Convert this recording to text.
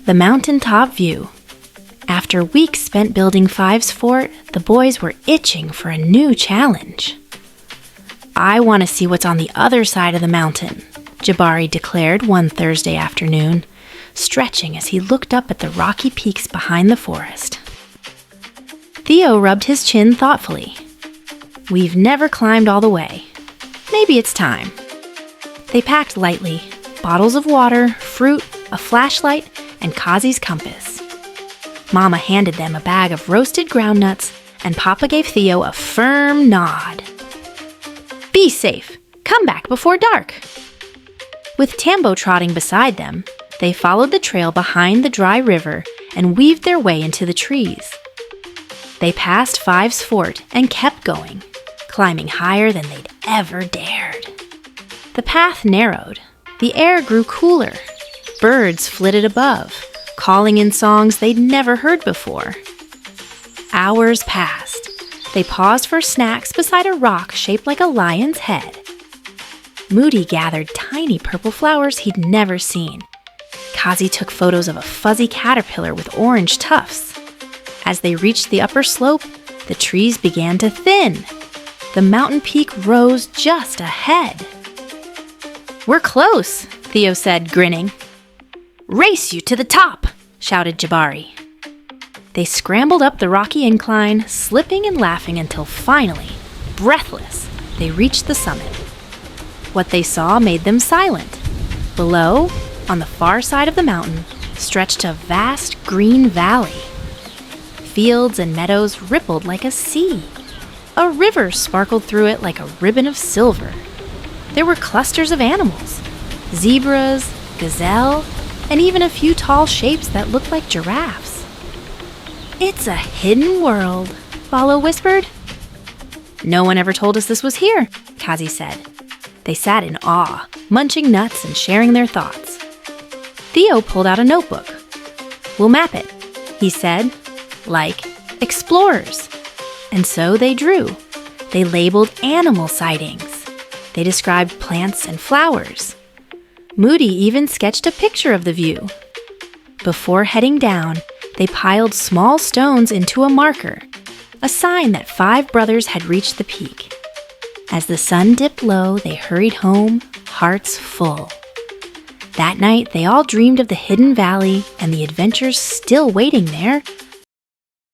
The mountaintop view. After weeks spent building Five's fort, the boys were itching for a new challenge. "I want to see what's on the other side of the mountain," Jabari declared one Thursday afternoon, stretching as he looked up at the rocky peaks behind the forest. Theo rubbed his chin thoughtfully. "We've never climbed all the way. Maybe it's time." They packed lightly, bottles of water, fruit, a flashlight, and Kazi's compass. Mama handed them a bag of roasted groundnuts, and Papa gave Theo a firm nod. "Be safe. Come back before dark." With Tambo trotting beside them, they followed the trail behind the dry river and weaved their way into the trees. They passed Five's fort and kept going, climbing higher than they'd ever dared. The path narrowed. The air grew cooler. Birds flitted above, calling in songs they'd never heard before. Hours passed. They paused for snacks beside a rock shaped like a lion's head. Moody gathered tiny purple flowers he'd never seen. Kazi took photos of a fuzzy caterpillar with orange tufts. As they reached the upper slope, the trees began to thin. The mountain peak rose just ahead. "We're close," Theo said, grinning. "Race you to the top," shouted Jabari. They scrambled up the rocky incline, slipping and laughing until finally, breathless, they reached the summit. What they saw made them silent. Below, on the far side of the mountain, stretched a vast green valley. Fields and meadows rippled like a sea. A river sparkled through it like a ribbon of silver. There were clusters of animals, zebras, gazelle, and even a few tall shapes that looked like giraffes. "It's a hidden world," Follow whispered. "No one ever told us this was here," Kazi said. They sat in awe, munching nuts and sharing their thoughts. Theo pulled out a notebook. "We'll map it," he said, like explorers. And so they drew. They labeled animal sightings. They described plants and flowers. Moody even sketched a picture of the view. Before heading down, they piled small stones into a marker, a sign that 5 brothers had reached the peak. As the sun dipped low, they hurried home, hearts full. That night, they all dreamed of the hidden valley and the adventures still waiting there